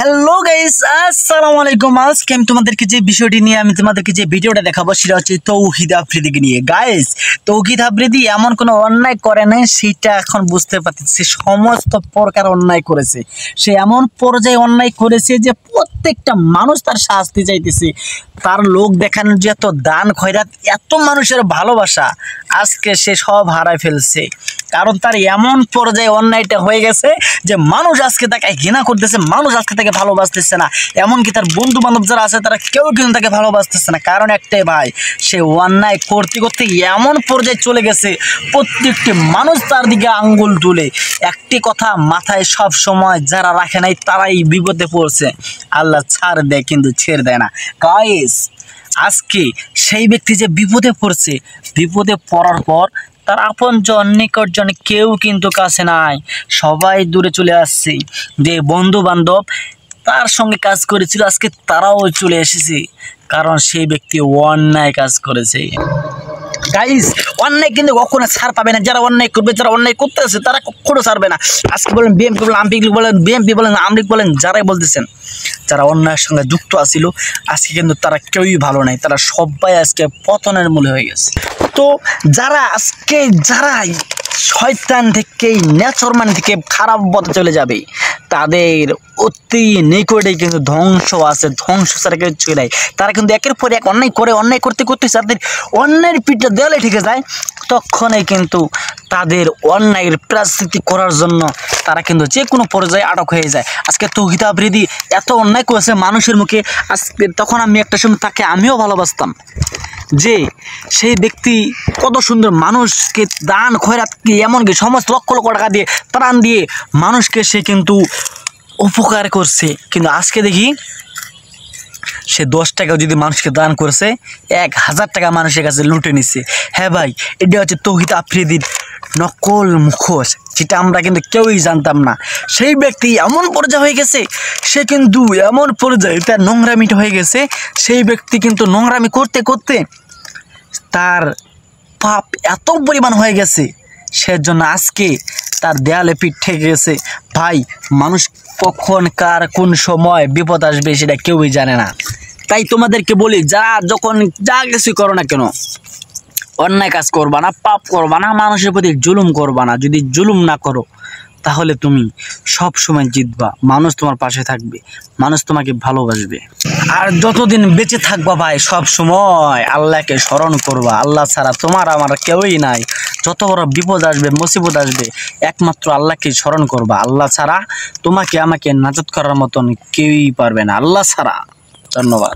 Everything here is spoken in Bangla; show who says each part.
Speaker 1: হ্যালো গাইস, আসসালামু আলাইকুম। আজকে আমি তোমাদেরকে যে বিষয়টি নিয়ে যে ভিডিওটা দেখাবো সেটা হচ্ছে তৌহিদ আফ্রিদিকে নিয়ে। গাইস, তৌহিদ আফ্রিদি এমন কোনো অন্যায় করে নাই, সেটা এখন বুঝতে পারতেছি। সমস্ত প্রকার অন্যায় করেছে, সে এমন পর্যায়ে অন্যায় করেছে যে প্রত্যেকটা মানুষ তার শাস্তি চাইতেছে। তার লোক দেখানোর যে এত দান খয়রাত, এত মানুষের ভালোবাসা, আজকে সে সব হারায় ফেলছে। কারণ তার এমন পর্যায়ে অন্যায়টা হয়ে গেছে যে মানুষ আজকে তাকে ঘৃণা করতেছে, মানুষ আজকে তাকে ভালোবাসতেছে না। এমনকি তার বন্ধু বান্ধব যারা আছে তারা কেউ কিন্তু তাকে ভালোবাসতেছে না। কারণ একটাই ভাই, সে অন্যায় করতে করতে এমন পর্যায়ে চলে গেছে, প্রত্যেকটি মানুষ তার দিকে আঙ্গুল তুলে। একটি কথা মাথায় সব সময় যারা রাখে নাই তারাই বিপদে পড়ছে। আল্লাহ ছাড় দেয় কিন্তু ছেড়ে দেয় না। গাইস, আজকে সেই ব্যক্তি যে বিপদে পড়ছে, বিপদে পড়ার পর তার আপনজন নিকটজন কেউ কিন্তু কাছে নাই, সবাই দূরে চলে আসছে। যে বন্ধু বান্ধব তার সঙ্গে কাজ করেছিল আজকে তারাও চলে এসেছে, কারণ সেই ব্যক্তি অন্যায় কাজ করেছে। গাইস, অন্যায় কিন্তু কখনো ছাড় পাবে না। যারা অন্যায় করবে, যারা অন্যায় করতে আছে তারা কখনো ছাড়বে না। আজকে বলেন বিএমপি বলেন, আওয়ামী লীগ বলেন, বিএমপি বলেন, আওয়ামী লীগ বলেন, যারাই বলতেছেন, যারা অন্যায়ের সঙ্গে যুক্ত আছিল আজকে কিন্তু তারা কেউই ভালো নাই, তারা সবাই আজকে পতনের মূলে হয়ে গেছে। তো যারা আজকে যারাই শয়তান থেকে নেচরমান থেকে খারাপ পথে চলে যাবে, তাদের অতি নিকটেই কিন্তু ধ্বংস আছে। ধ্বংস ছাড়া কেউ চলে যায়। তারা কিন্তু একের পর এক অন্যায় করে, অন্যায় করতে করতে তাদের অন্যায়ের পিঠটা দেয়ালে ঠেকে যায়। তখনই কিন্তু তাদের অন্যায়ের প্রায়শ্চিত্ত করার জন্য তারা কিন্তু যে কোনো পর্যায়ে আটক হয়ে যায়। আজকে তৌহিদ আফ্রিদি এত অন্যায় করেছে মানুষের মুখে। আজকে তখন আমি একটা সময় তাকে আমিও ভালোবাসতাম, যে সেই ব্যক্তি কত সুন্দর মানুষকে দান খয়রাত কি এমনকি সমস্ত লক্ষ লক্ষ টাকা দিয়ে ত্রাণ দিয়ে মানুষকে সে কিন্তু উপকার করছে। কিন্তু আজকে দেখি সে 10 টাকা যদি মানুষকে দান করেছে, 1000 টাকা মানুষের কাছে লুটে নিচ্ছে। হ্যাঁ ভাই, এটা হচ্ছে তৌহিদ আফ্রিদির নকল মুখোশ, যেটা আমরা কিন্তু কেউই জানতাম না। সেই ব্যক্তি এমন পর্যায়ে হয়ে গেছে, সে কিন্তু এমন পর্যায়ে তার নোংরামিটা হয়ে গেছে। সেই ব্যক্তি কিন্তু নোংরামি করতে করতে তার পাপ এত পরিমাণ হয়ে গেছে, সেজন্য আজকে তার দেয়ালে পিঠ ঠেকে গেছে। ভাই, মানুষ কখন কার কোন সময় বিপদ আসবে সেটা কেউই জানে না। তাই তোমাদেরকে বলি, যারা যখন যা কিছুই করো না কেন, অন্যায় কাজ করবা না, পাপ করবা না, মানুষের প্রতি জুলুম করবা না। যদি জুলুম না করো তাহলে তুমি সব সময় জিতবা, মানুষ তোমার পাশে থাকবে, মানুষ তোমাকে ভালোবাসবে। আর যতদিন বেঁচে থাকবা ভাই, সব সময় আল্লাহকে স্মরণ করবা। আল্লাহ ছাড়া তোমার আমার কেউই নাই। যত বড় বিপদ আসবে, মুসিবত আসবে, একমাত্র আল্লাহকে স্মরণ করবা। আল্লাহ ছাড়া তোমাকে আমাকে নাজাত করার মতন কেউই পারবে না, আল্লাহ ছাড়া। ধন্যবাদ।